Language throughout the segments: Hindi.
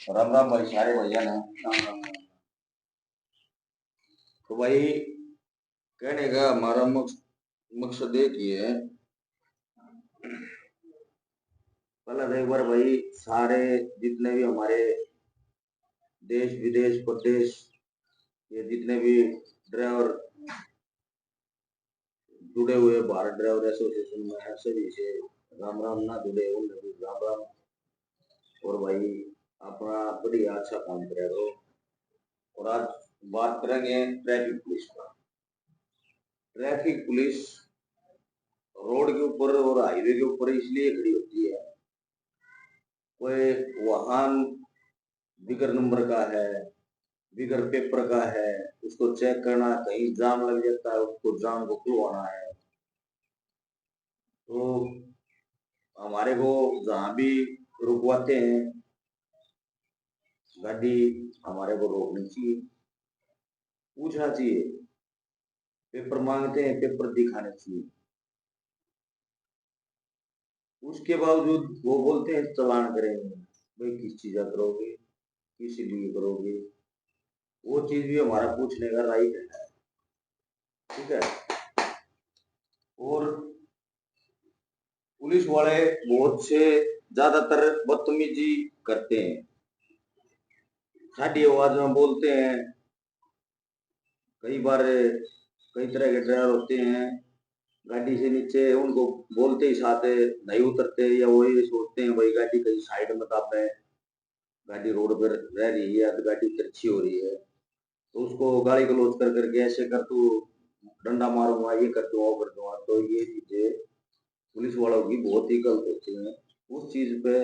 राम राम भाई, सारे भैया ने। तो भाई, कहने का हमारा मकसद एक ही है। पहले तो एक बार भाई, सारे जितने भी हमारे देश विदेश प्रदेश ये जितने भी ड्राइवर जुड़े हुए भारत ड्राइवर एसोसिएशन में है, सभी से राम राम, ना जुड़े उन्हें भी राम राम। और भाई, अपना बढ़िया अच्छा काम करे रहो। और आज बात करेंगे ट्रैफिक पुलिस का। ट्रैफिक पुलिस रोड के ऊपर और हाईवे के ऊपर इसलिए खड़ी होती है, कोई वाहन बिगर नंबर का है, बिगर पेपर का है, उसको चेक करना, कहीं जाम लग जाता है, उसको जाम को खुलवाना है। तो हमारे को जहां भी रुकवाते हैं गाड़ी, हमारे को रोकनी चाहिए, पूछना चाहिए। पेपर मांगते हैं, पेपर दिखाने चाहिए। उसके बावजूद वो बोलते हैं चालान करेंगे। भाई, किस चीज का करोगे, किस लिए करोगे? वो चीज भी हमारा पूछने का राइट है, ठीक है। और पुलिस वाले बहुत से ज्यादातर बदतमीजी करते हैं, ठाडी आवाज में बोलते हैं। कई बार कई तरह के ड्राइवर होते हैं, गाड़ी से नीचे उनको बोलते ही साथ नहीं उतरते, या वो ये सोचते हैं भाई गाड़ी कहीं साइड में दाबे, गाड़ी रोड पर रह रही है, तो गाड़ी तिरछी हो रही है, तो उसको गाली गलौज कर करके ऐसे कर, तू डंडा मारूंगा, ये कर दूंगा, वो कर दूंगा। तो ये चीजें पुलिस वालों की बहुत ही गलत होती है। उस चीज पे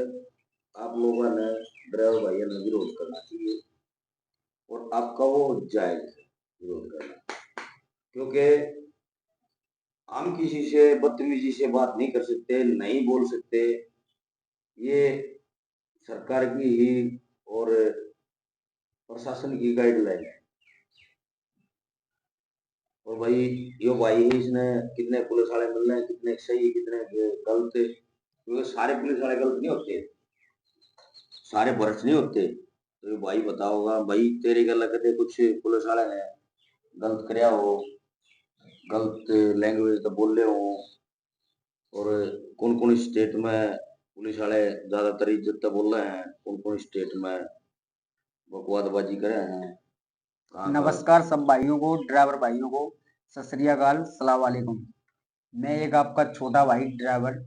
आप लोगों ने, ड्राइवर भाइयों ने विरोध करना चाहिए, और आपका वो जायज है विरोध करना। क्योंकि हम किसी से बदतमीजी से बात नहीं कर सकते, नहीं बोल सकते। ये सरकार की ही और प्रशासन की गाइडलाइन है। और भाई, यो भाई इसने कितने पुलिस वाले मिल रहे हैं, कितने सही, कितने गलत, क्योंकि सारे पुलिस वाले गलत नहीं होते, सारे भ्रष्ट नहीं होते। तो ये भाई बताओगा भाई, तेरी गल कदे कुछ पुलिस वाले ने गलत कराया हो, गलत लैंग्वेज तो बोले हो, और कौन कौन स्टेट में पुलिस वाले ज्यादातर इज्जत तो बोल रहे हैं, कौन कौन स्टेट में बकवादबाजी करे हैं, कहाँ का। नमस्कार सब भाइयों को, ड्राइवर भाइयों को सत श्री अकाल, सलाम वालेकुम। मैं एक आपका छोटा भाई ड्राइवर।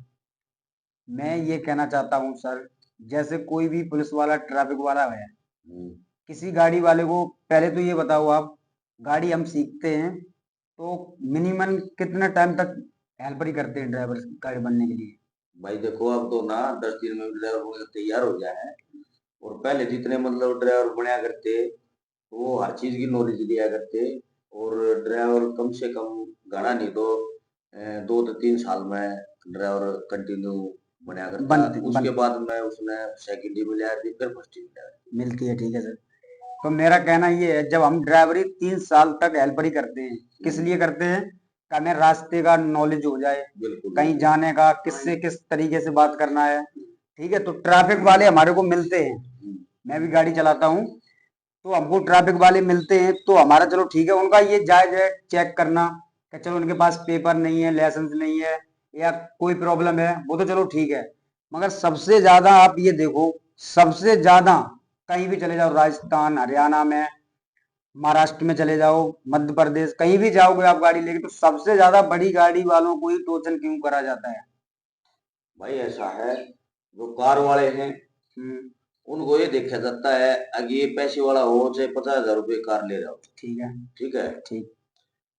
मैं ये कहना चाहता हूँ सर, जैसे कोई भी पुलिस वाला ट्रैफिक वाला है, किसी गाड़ी वाले को पहले तो ये बताओ आप, गाड़ी हम सीखते हैं तो मिनिमम कितना टाइम तक हेल्पर ही करते हैं ड्राइवर गाड़ी बनने के लिए? भाई देखो, अब तो ना 10 दिन में ड्राइवर बनकर तैयार हो गया है। और पहले जितने मतलब ड्राइवर बनाया करते, वो हर चीज की नॉलेज लिया करते। और ड्राइवर कम से कम घना नहीं तो 2 से 3 साल में ड्राइवर कंटिन्यू बनाया करता। उसके बाद में उसने सेकंड डिवीजन लिया थी, फिर फर्स्ट डिवीजन मिलती है, ठीक है सर। तो मेरा कहना ये है, जब हम ड्राइवरी 3 साल तक हेल्पर ही करते हैं, किस लिए करते हैं? कि हमें रास्ते का नॉलेज हो जाए, बिल्कुल कहीं जाने का, किससे किस तरीके से बात करना है, ठीक है। तो ट्रैफिक वाले हमारे को मिलते हैं, मैं भी गाड़ी चलाता हूँ, तो हमको ट्रैफिक वाले मिलते हैं तो हमारा चलो ठीक है, उनका ये जायज है चेक करना कि चलो उनके पास पेपर नहीं है, लाइसेंस नहीं है, या कोई प्रॉब्लम है, वो तो चलो ठीक है। मगर सबसे ज्यादा आप ये देखो, सबसे ज्यादा कहीं भी चले जाओ, राजस्थान, हरियाणा में, महाराष्ट्र में चले जाओ, मध्य प्रदेश, कहीं भी जाओगे आप गाड़ी लेके, तो सबसे ज्यादा बड़ी गाड़ी वालों को ही टोचन क्यों करा जाता है? भाई ऐसा है, जो कार वाले हैं उनको ये देखा जाता है, अगर ये पैसे वाला हो चाहे 50,000 रुपये कार ले रहा हो, ठीक है, ठीक है। ठीक,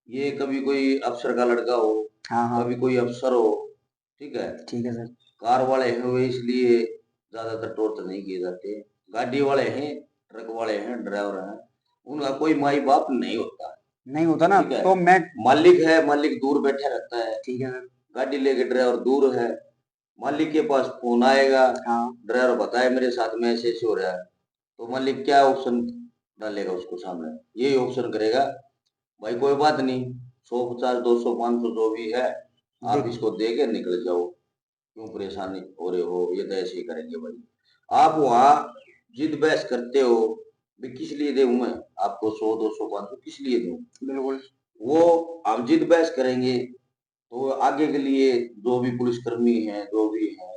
ये कभी कोई अफसर का लड़का हो, हाँ हाँ, कभी कोई अफसर हो, ठीक है। ठीक है सर, कार वाले हैं वे इसलिए ज्यादातर टॉर्चर नहीं किए जाते। गाड़ी वाले हैं, ट्रक वाले हैं, ड्राइवर हैं, उनका कोई माई बाप नहीं होता, नहीं होता ना, ठीक है। तो मैं, मालिक है, मालिक दूर बैठा रहता है, ठीक है सर, गाड़ी लेके ड्राइवर दूर है, मालिक के पास फोन आएगा, हाँ, ड्राइवर बताए मेरे साथ में ऐसे ऐसे हो रहा है, तो मालिक क्या ऑप्शन डालेगा उसको सामने? यही ऑप्शन करेगा, भाई कोई बात नहीं, 150, 200, 500 जो भी है, आप इसको दे के निकल जाओ, क्यों परेशानी हो रहे हो, ये तो ऐसे ही करेंगे भाई। आप वहां जिद बहस करते हो भी किस लिए दूं मैं आपको 100, 200, 500 किस लिए दूं। बिल्कुल। वो हम जिद बहस करेंगे तो आगे के लिए जो भी पुलिसकर्मी हैं जो भी हैं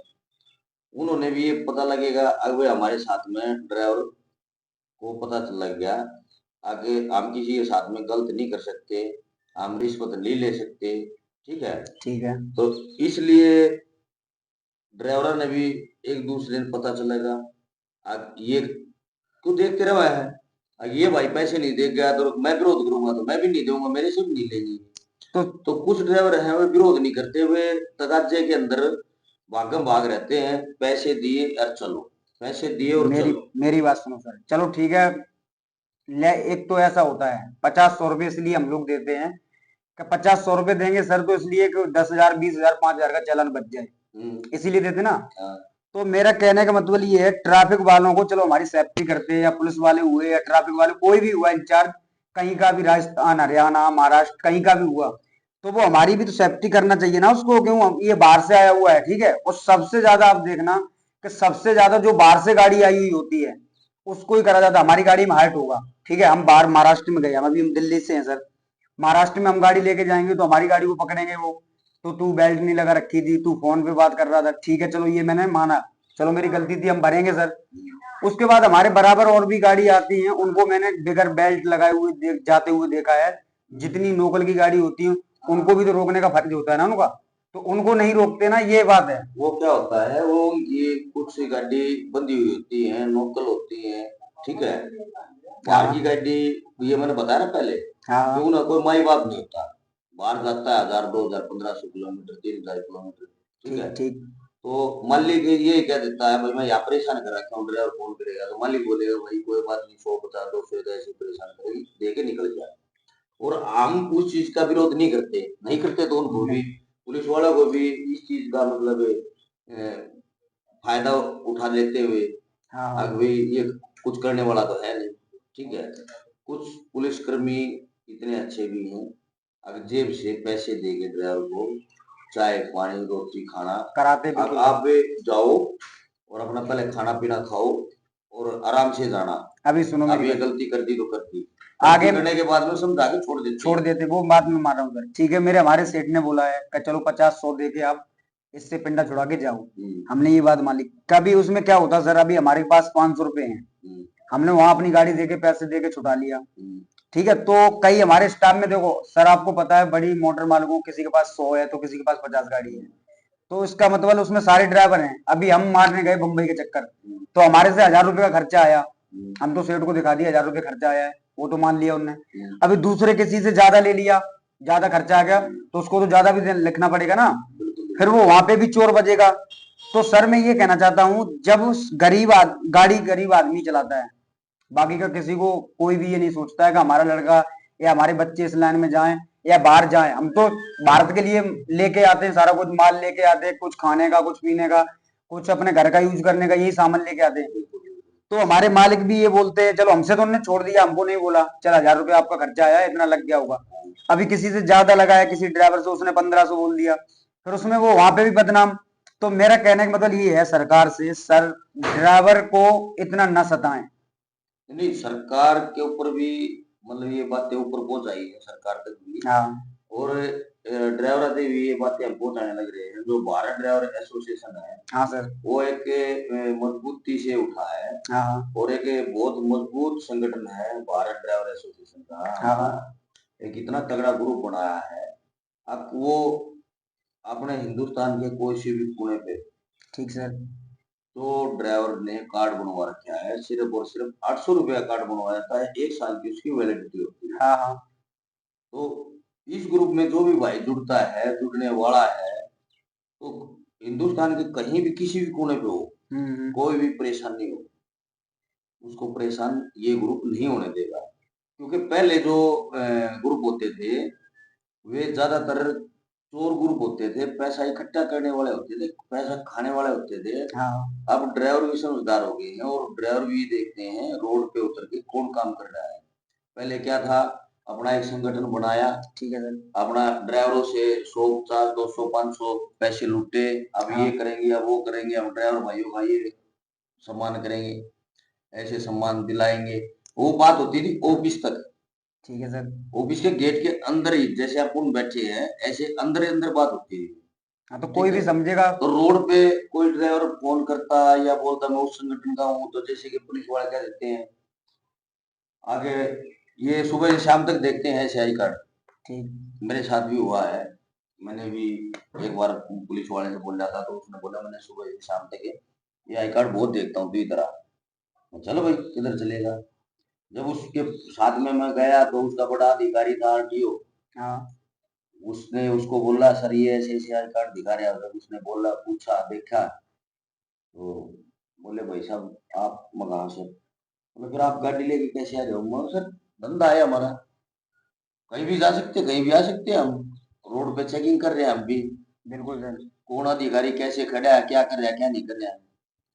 उन्होंने भी ये पता लगेगा, अगर हमारे साथ में ड्राइवर को पता चल लग गया आगे हम किसी के साथ में गलत नहीं कर सकते, हम रिश्वत नहीं ले सकते। ठीक है, ठीक है। तो इसलिए ड्राइवर ने भी एक दूसरे ने पता चलेगा। अब ये को देखते रहा है, अब ये भाई पैसे नहीं दे गया तो मैं विरोध करूंगा तो मैं भी नहीं दूंगा, मेरे से भी नहीं लेंगे। तो कुछ ड्राइवर हैं वो विरोध नहीं करते हुए तगाजे के अंदर भागम भाग रहते हैं, पैसे दिए और चलो, पैसे दिए और मेरी चलो। मेरी बात सुनो सर, चलो ठीक है। एक तो ऐसा होता है 50-100 रुपए इसलिए हम लोग देते हैं कि 50-100 रुपए देंगे सर तो इसलिए कि 10,000, 20,000, 5,000 का चालान बच जाए, इसीलिए देते ना। हाँ, तो मेरा कहने का मतलब ये है, ट्रैफिक वालों को चलो हमारी सेफ्टी करते हैं, या पुलिस वाले हुए या ट्रैफिक वाले कोई भी हुआ इंचार्ज, कहीं का भी, राजस्थान, हरियाणा, महाराष्ट्र, कहीं का भी हुआ, तो वो हमारी भी तो सेफ्टी करना चाहिए ना उसको। क्यों, ये बाहर से आया हुआ है, ठीक है, और सबसे ज्यादा आप देखना कि सबसे ज्यादा जो बाहर से गाड़ी आई हुई होती है उसको ही करा जाता है। हमारी गाड़ी में हाइट होगा, ठीक है, हम बाहर महाराष्ट्र में गए, हम अभी हम दिल्ली से हैं सर, महाराष्ट्र में हम गाड़ी लेके जाएंगे तो हमारी गाड़ी को पकड़ेंगे वो, तो तू बेल्ट नहीं लगा रखी थी, तू फोन पे बात कर रहा था, ठीक है चलो ये मैंने माना, चलो मेरी गलती थी, हम भरेंगे सर। उसके बाद हमारे बराबर और भी गाड़ी आती हैं, उनको मैंने बगैर बेल्ट लगाए हुए जाते हुए देखा है। जितनी लोकल की गाड़ी होती है उनको भी तो रोकने का फर्ज होता है ना उनका, तो उनको नहीं रोकते ना, ये बात है। वो क्या होता है वो ये कुछ गाड़ी बंधी हुई होती है, लोकल होती है। ठीक है, बाहर की हाँ गाड़ी ये मैंने बताया ना पहले कि हाँ। उन्हें कोई माई बाप नहीं होता, बाहर जाता है 1,000, 2,000, 1,500 किलोमीटर, 3,000 किलोमीटर। ठीक है, ठीक ठीक। तो मालिक ये कह देता है भाई मैं यहाँ परेशान कर रखा हूँ, ड्राइवर फोन करेगा तो मालिक बोलेगा भाई कोई बात नहीं, 100, 50, 200 ऐसे परेशान करेगी, दे के निकल जाए। और हम उस चीज का विरोध नहीं करते, नहीं करते तो उनको भी, नहीं। पुलिस वालों को भी इस चीज का मतलब फायदा उठा लेते हुए हाँ अब हाँ। भाई ये कुछ करने वाला तो है नहीं। ठीक है, कुछ पुलिसकर्मी इतने अच्छे भी हैं, अगर जेब से पैसे देंगे ड्राइवर को चाय पानी रोटी खाना, कराते अब बिल्कुल आप जाओ और अपना पहले खाना पीना खाओ और आराम से जाना। अभी सुनो अब मेरी ये बात, गलती कर दी तो कर दी, आगे गलती करने के बाद में समझा के छोड़ देते छोड़ हैं। देते, वो बात में मान रहा हूँ सर, ठीक है, मेरे हमारे सेठ ने बोला है कि चलो 50-100 दे के आप इससे पिंडा छुड़ा के जाओ, हमने ये बात मान ली। कभी उसमें क्या होता सर, अभी हमारे पास 500 रुपए हैं, हमने वहां अपनी गाड़ी देके पैसे देके छुटा लिया, ठीक है, तो कई हमारे स्टाफ में देखो सर, आपको पता है बड़ी मोटर मार्गो किसी के पास 100 है तो किसी के पास 50 गाड़ी है, तो इसका मतलब उसमें सारे ड्राइवर हैं। अभी हम मारने गए बम्बई के चक्कर, तो हमारे से 1,000 रुपए का खर्चा आया, हम तो सेठ को दिखा दिया 1,000 रुपए खर्चा आया है, वो तो मान लिया उनने। अभी दूसरे किसी से ज्यादा ले लिया, ज्यादा खर्चा आ गया, तो उसको तो ज्यादा भी लिखना पड़ेगा ना, फिर वो वहां पे भी चोर बजेगा। तो सर मैं ये कहना चाहता हूँ, जब गाड़ी गरीब आदमी चलाता है, बाकी का किसी को कोई भी ये नहीं सोचता है कि हमारा लड़का या हमारे बच्चे इस लाइन में जाएं या बाहर जाएं। हम तो भारत के लिए लेके आते हैं, सारा कुछ माल लेके आते हैं, कुछ खाने का, कुछ पीने का, कुछ अपने घर का यूज करने का, यही सामान लेके आते हैं। तो हमारे मालिक भी ये बोलते हैं, चलो हमसे तो उन्होंने छोड़ दिया, हमको नहीं बोला, चल 1,000 रुपये आपका खर्चा आया, इतना लग गया होगा। अभी किसी से ज्यादा लगाया, किसी ड्राइवर से उसने 1,500 बोल दिया, फिर उसमें वो वहां पे भी बदनाम। तो मेरा कहने का मतलब ये है सरकार से, सर ड्राइवर को इतना न सताएं। नहीं, सरकार के ऊपर भी मतलब ये बातें ऊपर पहुंचाई है सरकार तक भी, हाँ और ड्राइवर से भी ये बातें हम पहुंचाने लग रहे हैं। जो भारत ड्राइवर एसोसिएशन है हाँ सर। वो एक मजबूती से उठा है, हाँ हाँ। और एक बहुत मजबूत संगठन है भारत ड्राइवर एसोसिएशन का, हाँ हमारा हाँ। एक इतना तगड़ा ग्रुप बनाया है। अब वो अपने हिंदुस्तान के कोई से भी कोने पे ठीक सर। तो ड्राइवर ने कार्ड बनवा रखा है, सिर्फ और सिर्फ 800 रुपये का कार्ड बनवाया जाता है, 1 साल की उसकी वैलिडिटी होती है। हाँ हाँ। तो इस ग्रुप में जो भी भाई जुड़ता है, जुड़ने वाला है, तो हिंदुस्तान के कहीं भी किसी भी कोने पे हो, कोई भी परेशानी हो, उसको परेशान ये ग्रुप नहीं होने देगा। क्योंकि पहले जो ग्रुप होते थे वे ज्यादातर चोर ग्रुप होते थे, पैसा इकट्ठा करने वाले होते थे, पैसा खाने वाले होते थे। हाँ अब ड्राइवर भी समझदार हो गए हैं और ड्राइवर भी देखते हैं रोड पे उतर के कौन काम कर रहा है। पहले क्या था, अपना एक संगठन बनाया, ठीक है सर। अपना ड्राइवरों से 100, 50, 200, 500 पैसे लूटे, अब हाँ ये करेंगे अब वो करेंगे, अब ड्राइवर भाइयों का ये सम्मान करेंगे। ऐसे सम्मान दिलाएंगे। वो बात होती थी ऑफिस तक। ठीक है सर। ऑफिस के गेट के अंदर ही, जैसे अपन बैठे हैं ऐसे अंदर ही अंदर बात होती है। हाँ, तो कोई ठीक भी है। समझेगा। तो रोड पे कोई ड्राइवर फोन करता या बोलता मैं उस संगठन का हूँ, तो जैसे कि पुलिस वाले कह देते हैं आगे, ये सुबह से शाम तक देखते हैं ऐसे आई कार्ड। ठीक। मेरे साथ भी हुआ है। मैंने भी एक बार पुलिस वाले से बोल रहा था, तो उसने बोला मैंने सुबह से शाम तक ये आई कार्ड बहुत देखता हूँ, दूसरी तरह। चलो भाई, किधर चलेगा। जब उसके साथ में मैं गया तो उसका बड़ा अधिकारी था, आरटीओ। हाँ। उसने उसको बोला सर ये ऐसे ऐसे आई कार्ड दिखा रहे हो। जब उसने बोला, पूछा, देखा, तो बोले भाई साहब आप कहाँ से। बोले फिर आप गाड़ी लेके कैसे आ रहे हो। मैं सर धंधा है हमारा, कहीं भी जा सकते, कहीं भी आ सकते हैं हम। रोड पे चेकिंग कर रहे हैं हम भी। बिल्कुल सर। कौन अधिकारी कैसे खड़ा है, क्या कर रहा है, क्या नहीं कर रहा है।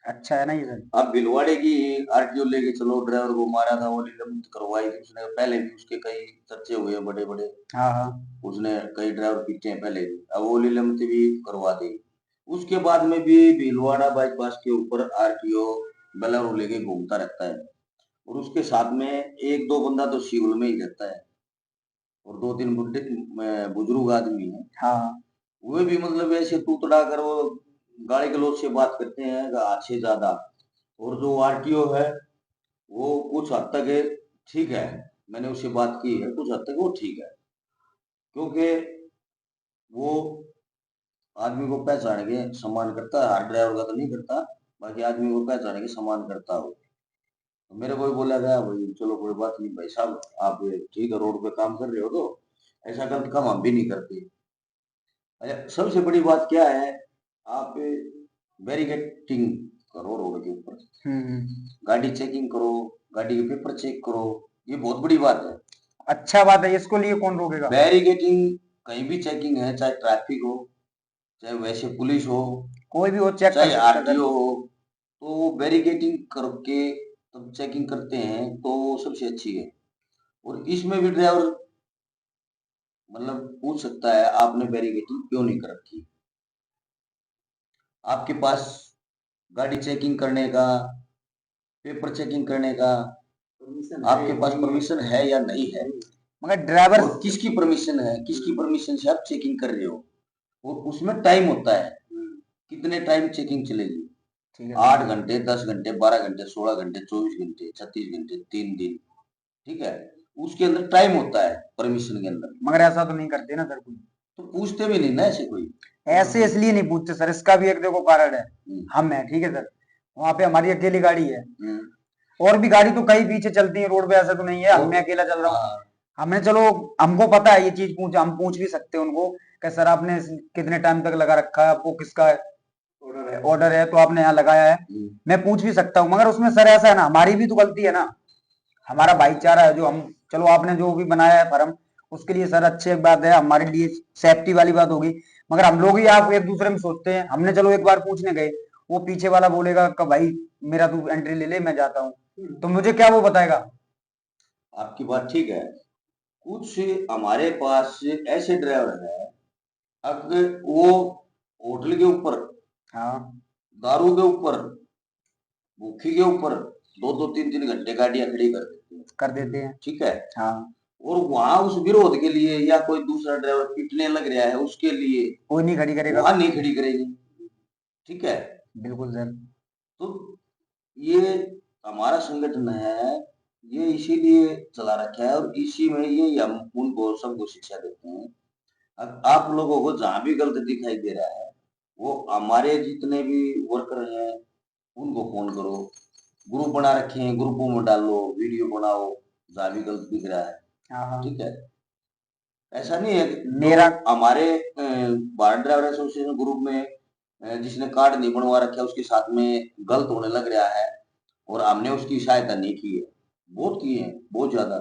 अच्छा है ना ये सर। अब भिलवाड़े की आरटीओ लेके चलो, ड्राइवर को मारा था, वो निलंबित करवाई थी उसने। पहले भी उसके कई चर्चे हुए बड़े बड़े। हाँ हाँ। उसने कई ड्राइवर पीटे हैं पहले भी, अब वो निलंबित भी करवा दी। उसके बाद में भी भीलवाड़ा बाईपास के ऊपर आरटीओ बोलेरो लेके घूमता रहता है। और उसके साथ में एक दो बंदा तो सिविल में ही रहता है, और दो तीन बुढ़े बुजुर्ग आदमी है। हाँ वे भी मतलब ऐसे तूतड़ा कर वो गाली गलौज से बात करते हैं हाथ से ज्यादा। और जो आरटीओ है वो कुछ हद तक ठीक है, मैंने उससे बात की है, कुछ हद तक वो ठीक है। क्योंकि वो आदमी को पहचान के सम्मान करता है, हर ड्राइवर का तो नहीं करता, बाकी आदमी को पहचान के सम्मान करता हो। तो मेरे को भी बोला गया भाई चलो कोई बात नहीं भाई साहब, आप ठीक है रोड पे काम कर रहे हो, तो ऐसा गलत काम हम भी नहीं करते। अच्छा, सबसे बड़ी बात क्या है, आप बैरिकेटिंग करो रोड के ऊपर, गाड़ी चेकिंग करो, गाड़ी के पेपर चेक करो, ये बहुत बड़ी बात है। अच्छा बात है, इसको लिए कौन रोकेगा। बैरिकेटिंग कहीं भी चेकिंग है, चाहे ट्रैफिक हो, चाहे वैसे पुलिस हो, कोई भी वो चेक कर चाहे सकता है सर। आरटीओ हो, तो बैरिकेटिंग करके तब चेकिंग करते हैं तो वो सबसे अच्छी है। और इसमें भी ड्राइवर मतलब पूछ सकता है आपने बैरिकेटिंग क्यों नहीं कर रखी। आपके पास गाड़ी चेकिंग करने का, पेपर चेकिंग करने का आपके पास परमिशन है या नहीं है। मगर ड्राइवर और किसकी परमिशन है, किसकी परमिशन से आप चेकिंग कर रहे हो। और उसमें टाइम होता है, कितने टाइम चेकिंग चलेगी। ठीक है 8 घंटे, 10 घंटे, 12 घंटे, 16 घंटे, 24 घंटे, 36 घंटे, 3 दिन। ठीक है, उसके अंदर टाइम होता है परमिशन के अंदर। मगर ऐसा तो नहीं करते ना सर कोई। तो पूछते भी नहीं ना ऐसे कोई। ऐसे इसलिए नहीं पूछते सर, इसका भी एक देखो कारण है। हम है ठीक है सर, वहां पे हमारी अकेली गाड़ी है, और भी गाड़ी तो कई पीछे चलती है रोड पे, ऐसा तो नहीं है हम मैं अकेला चल रहा हूँ। हमने चलो, हमको पता है ये चीज पूछ, हम पूछ भी सकते हैं उनको कि सर आपने कितने टाइम तक लगा रखा है, आपको किसका ऑर्डर है तो आपने यहाँ लगाया है। मैं पूछ भी सकता हूँ, मगर उसमें सर ऐसा है ना, हमारी भी तो गलती है ना। हमारा भाईचारा है जो हम, चलो आपने जो भी बनाया है फर्म, उसके लिए सर अच्छी एक बात है, हमारे लिए सेफ्टी वाली बात होगी। मगर हम लोग ही आप एक दूसरे में सोचते हैं, हमने चलो एक बार पूछने गए, वो पीछे वाला बोलेगा कि भाई मेरा तू एंट्री ले ले मैं जाता हूँ, तो मुझे क्या वो बताएगा। आपकी बात ठीक है। कुछ हमारे पास ऐसे ड्राइवर है, अगर वो होटल के ऊपर, हाँ दारू के ऊपर, भूखी के ऊपर 2-2, 3-3 घंटे गाड़ियां खड़ी कर देते हैं। कर देते हैं। ठीक है। हाँ। और वहां उस विरोध के लिए या कोई दूसरा ड्राइवर पीटने लग रहा है उसके लिए कोई नहीं खड़ी करेगा। वहां नहीं खड़ी करेगी। ठीक है। बिल्कुल सर। तो ये हमारा संगठन है, ये इसीलिए चला रखा है, और इसी में ये हम उनको सबको शिक्षा देते हैं। अब आप लोगों को जहां भी गलत दिखाई दे रहा है, वो हमारे जितने भी वर्कर हैं उनको फोन करो, ग्रुप बना रखे हैं, ग्रुपों में डालो, वीडियो बनाओ जहां भी गलत दिख रहा है। हाँ हाँ। ठीक है। ऐसा नहीं है जो मेरा हमारे भारत ड्राइवर एसोसिएशन ग्रुप में जिसने कार्ड नहीं बनवा रखा उसके साथ में गलत होने लग रहा है, और हमने उसकी सहायता नहीं की है। बहुत किए हैं, बहुत ज्यादा।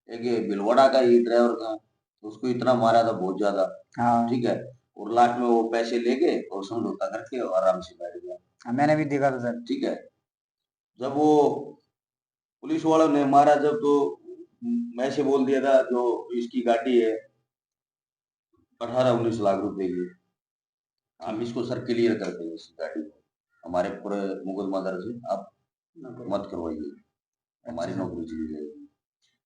एक ये भिलवाड़ा का ही ड्राइवर था, उसको इतना मारा था बहुत ज्यादा। हाँ ठीक है। और लास्ट में वो पैसे लेके और समझौता करके और आराम से बैठ गया। हाँ, मैंने भी देखा था सर। ठीक है। जब वो पुलिस वालों ने मारा, जब तो मैं से बोल दिया था जो इसकी गाड़ी है 18-19 लाख रुपए की, हम इसको सर क्लियर कर देंगे इस गाड़ी को, हमारे पूरे मुकदमा दर्ज है, आप मत करवाइए, हमारी अच्छा। नौकरी चली जाएगी।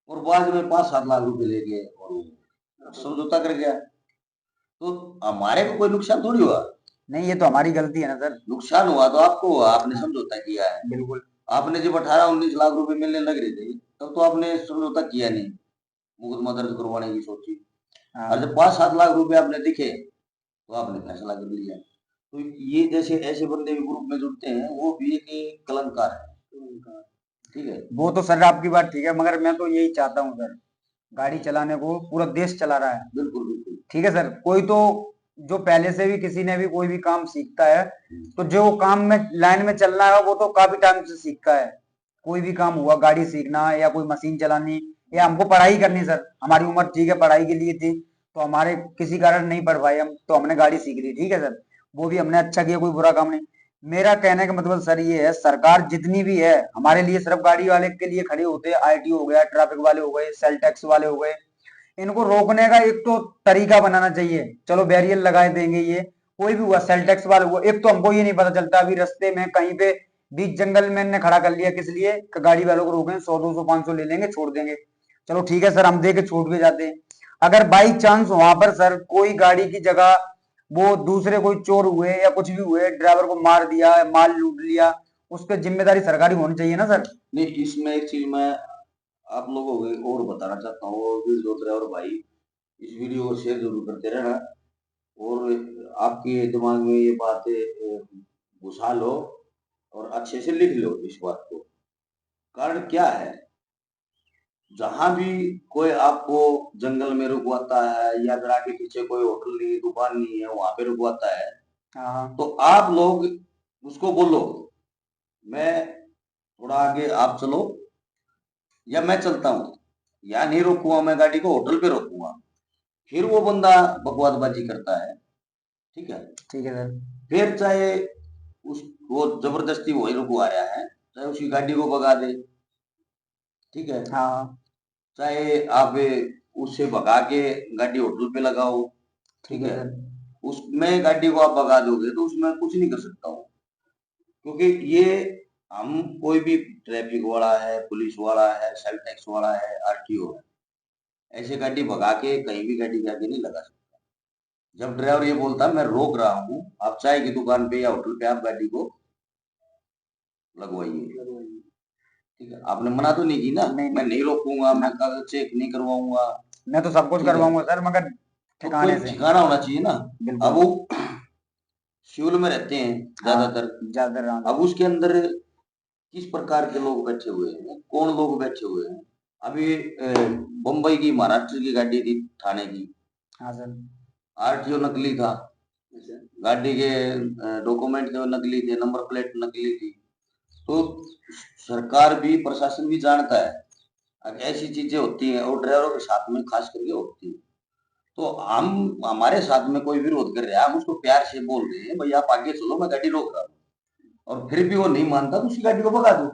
और बाद में 5-7 लाख रुपए लेके और वो समझौता कर गया, तो हमारे को कोई नुकसान थोड़ी हुआ। नहीं, ये तो हमारी गलती है ना सर। नुकसान हुआ तो आपको हुआ, आपने समझौता किया है। बिल्कुल। आपने जब 18-19 लाख रुपए मिलने लग रहे थे तब तो आपने समझौता किया नहीं, मुकदमा दर्ज करवाने की सोची। और हाँ। जब 5-7 लाख रुपए आपने दिखे तो आपने फैसला कर लिया। तो ये जैसे ऐसे बंदे भी ग्रुप में जुड़ते हैं वो भी एक कलंकार है। ठीक है। वो तो सर आपकी बात ठीक है, मगर मैं तो यही चाहता हूँ सर, गाड़ी चलाने को पूरा देश चला रहा है। बिल्कुल बिल्कुल। ठीक है सर, कोई तो जो पहले से भी किसी ने भी कोई भी काम सीखता है, तो जो काम में लाइन में चलना है वो तो काफी टाइम से सीखता है। कोई भी काम हुआ, गाड़ी सीखना या कोई मशीन चलानी या हमको पढ़ाई करनी सर, हमारी उम्र ठीक है पढ़ाई के लिए थी, तो हमारे किसी कारण नहीं पढ़ पाए हम, तो हमने गाड़ी सीख ली, ठीक है सर, वो भी हमने अच्छा किया, कोई बुरा काम नहीं। मेरा कहने का मतलब सर ये है, सरकार जितनी भी है हमारे लिए सिर्फ गाड़ी वाले के लिए खड़े होते हैं, आरटीओ हो गया, ट्रैफिक वाले हो गए, सेल टैक्स वाले हो गए, इनको रोकने का एक तो तरीका बनाना चाहिए। चलो बैरियर लगाए देंगे, ये कोई भी हुआ, सेल टैक्स वाला हुआ, एक तो हमको ये नहीं पता चलता अभी रास्ते में कहीं पे बीच जंगल में इनने खड़ा कर लिया, किस लिए कि गाड़ी वालों को रोकें, 100 200 500 ले लेंगे, छोड़ देंगे। चलो ठीक है सर, हम दे के छूट भी जाते हैं। अगर बाई चांस वहां पर सर कोई गाड़ी की जगह वो दूसरे कोई चोर हुए या कुछ भी हुए, ड्राइवर को मार दिया, माल लूट लिया, उस पर जिम्मेदारी सरकारी होनी चाहिए ना सर। नहीं, इसमें एक चीज मैं आप लोगों को और बताना चाहता हूँ, और भी जो ड्राइवर भाई इस वीडियो को शेयर जरूर करते रहना, और आपके दिमाग में ये बातें घुसा लो और अच्छे से लिख लो इस बात को। कारण क्या है, जहां भी कोई आपको जंगल में रुकवाता है या फिर आगे पीछे कोई होटल नहीं, दुकान नहीं है, वहां पे रुकवाता है, हाँ। तो आप लोग उसको बोलो मैं थोड़ा आगे आप चलो, या मैं चलता हूँ, या नहीं रोकूंगा मैं गाड़ी को, होटल पे रोकूंगा। फिर वो बंदा बकवासबाजी करता है, ठीक है। ठीक है सर। फिर चाहे उस वो जबरदस्ती वही रुकवा रहा है, चाहे उसकी गाड़ी को भगा दे, ठीक है, हाँ। चाहे आप उससे भगा के गाड़ी होटल पे लगाओ, ठीक ठीक है है, सर। उसमें गाड़ी को आप भगा दोगे तो उसमें कुछ नहीं कर सकता हूँ, क्योंकि ये हम कोई भी ट्रैफिक वाला है, पुलिस वाला है, सेल टैक्स वाला है, आरटीओ है, ऐसे गाड़ी भगा के कहीं भी गाड़ी के आगे नहीं लगा सकता। जब ड्राइवर ये बोलता मैं रोक रहा हूँ, आप चाय की दुकान पे या होटल पे आप गाड़ी को लगवाइए, ठीक है, आपने मना तो नहीं की ना, नहीं मैं नहीं, नहीं रोकूंगा, मैं कागज चेक नहीं करवाऊंगा, मैं तो सब कुछ ठीक है। करवाऊंगा सर, मगर तो कोई ठिकाने से। ठिकाना होना चाहिए ना। अब बिल्कुल। वो शिवल में रहते हैं हाँ। ज्यादातर, ज्यादा रात। अब उसके अंदर किस प्रकार के लोग बैठे हुए हैं, कौन लोग बैठे हुए हैं। अभी बम्बई की, महाराष्ट्र की गाड़ी थी थाने की, हाँ सर। आरटीओ नकली था, गाड़ी के डॉक्यूमेंट जो नकली थे, नंबर प्लेट नकली थी। तो सरकार भी, प्रशासन भी जानता है अगर ऐसी चीजें होती हैं और ड्राइवरों के साथ में खास करके होती है, तो हम हमारे साथ में कोई विरोध कर रहा है, हम उसको प्यार से बोल रहे हैं भाई आप आगे चलो, मैं गाड़ी रोक रहा हूँ, और फिर भी वो नहीं मानता तो उसकी गाड़ी को भगा दो,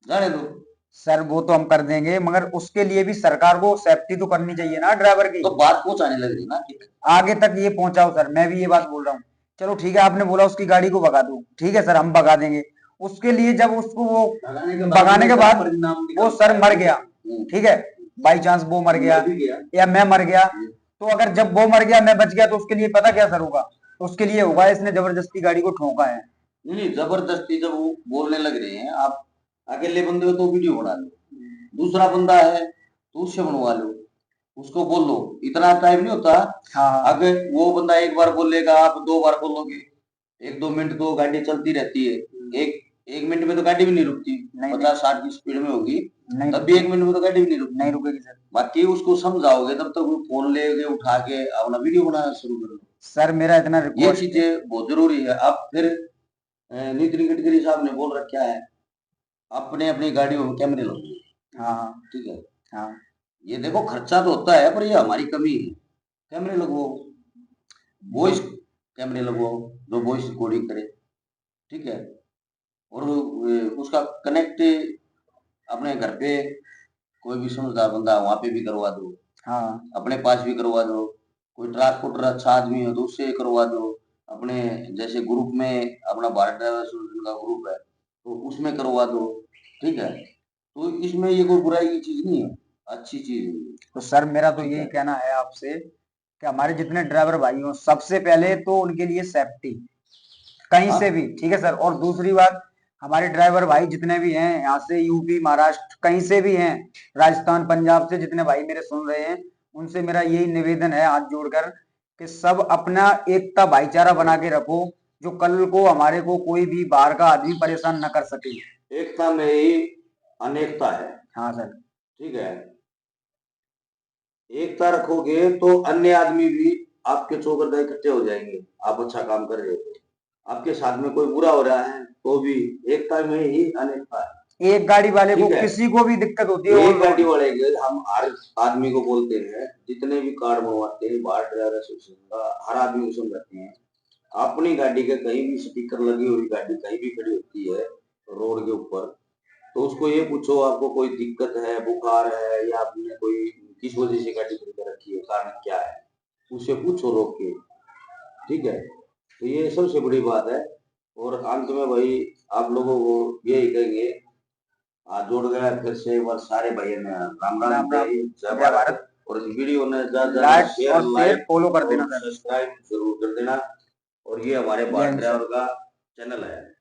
जाने दो। सर वो तो हम कर देंगे, मगर उसके लिए भी सरकार को सेफ्टी तो करनी चाहिए ना ड्राइवर की। तो बात पहुंचाने लग रही ना कि आगे तक ये पहुंचाओ सर, मैं भी ये बात बोल रहा हूँ। चलो ठीक है, आपने बोला उसकी गाड़ी को भगा दो, ठीक है सर, हम भगा देंगे। उसके लिए जब उसको वो भगाने के बाद वो सर मर गया, ठीक है, बाई चांस वो मर गया या मैं मर गया, तो अगर जब वो मर गया मैं बच गया, तो उसके लिए पता क्या सर होगा, उसके लिए होगा इसने जबरदस्ती गाड़ी को ठोका है। नहीं, जबरदस्ती जब वो बोलने लग रहे हैं, आप अकेले बंदे हो तो वीडियो बना लो, दूसरा बंदा है तो उससे बनवा लो, उसको बोल लो, इतना टाइम नहीं होता। हाँ। अगर वो बंदा एक बार बोलेगा, आप 2 बार बोलोगे, 1-2 मिनट तो गाड़ी चलती रहती है, एक 1 मिनट में तो गाड़ी भी नहीं रुकती, नहीं 50-60 की स्पीड में होगी, नहीं तब भी 1 मिनट में तो गाड़ी भी नहीं रुकती। नहीं रुकेगी सर। बाकी उसको समझाओगे तब तक वो फोन लेके उठा के अपना वीडियो बनाना शुरू कर दो। सर मेरा इतना ये रिक्वेस्ट है। चीजें बहुत जरूरी है। अब फिर नितिन गडकरी साहब ने बोल रखा है अपने अपनी गाड़ियों में कैमरे लगवाओ, हाँ। ठीक है। हाँ। ये देखो खर्चा तो होता है पर ये हमारी कमी है, कैमरे लगवाओ, वॉइस कैमरे लगवाओ जो वॉइस रिकॉर्डिंग करे, ठीक है, और उसका कनेक्ट अपने घर पे कोई भी समझदार बंदा वहां पे भी करवा दो, हाँ। अपने पास भी करवा दो, कोई ट्रांसपोर्टर अच्छा आदमी हो तो उससे करवा दो, अपने जैसे ग्रुप में अपना भारत ड्राइवर एसोसिएशन का ग्रुप है तो उसमें करवा दो, ठीक है, तो इसमें ये कोई बुराई की चीज नहीं है, अच्छी चीज है ये। तो सर मेरा तो ठीक यही है। कहना है आपसे कि हमारे जितने ड्राइवर भाई हों सबसे पहले तो उनके लिए सेफ्टी कहीं हाँ से भी, ठीक है सर। और दूसरी बात, हमारे ड्राइवर भाई जितने भी हैं यहाँ से यूपी महाराष्ट्र कहीं से भी हैं, राजस्थान पंजाब से जितने भाई मेरे सुन रहे हैं, उनसे मेरा यही निवेदन है हाथ जोड़कर कि सब अपना एकता भाईचारा बना के रखो, जो कल को हमारे को कोई भी बाहर का आदमी परेशान न कर सके। एकता में ही अनेकता है। हाँ सर। ठीक है, एकता रखोगे तो अन्य आदमी भी आपके चौकड़े इकट्ठे हो जाएंगे। आप अच्छा काम कर रहे हो तो, आपके साथ में कोई बुरा हो रहा है तो भी एकता में ही अनेकता है। एक गाड़ी वाले को ठीक है, किसी को भी दिक्कत होती है वो एक गाड़ी लोड, वाले के हम हर आदमी को बोलते हैं, जितने भी कार्ड बनवाते हैं बाहर ड्राइवर एसोसिएशन का, हर आदमी को समझाते हैं, अपनी गाड़ी के कहीं भी स्टिकर लगी हुई गाड़ी कहीं भी खड़ी होती है रोड के ऊपर, तो उसको ये पूछो आपको कोई दिक्कत है, बुखार है, या आपने कोई किस वजह से गाड़ी खड़ी कर रखी है, कारण क्या है, उससे पूछो रोक के। ठीक है, तो ये सबसे बड़ी बात है। और अंत में भाई आप लोगों को यही कहेंगे, हाथ जोड़ गया फिर से एक बार सारे भाइयों ने राम राम, राम राम, जय हिंद, जय जय भारत। भारत। और इस वीडियो ने ज्यादा से ज्यादा लाइक शेयर, और शेयर लाइक फॉलो कर देना और सर। सब्सक्राइब जरूर कर देना। और ये हमारे जय भारत हिंद ड्राइवर सर। का चैनल है।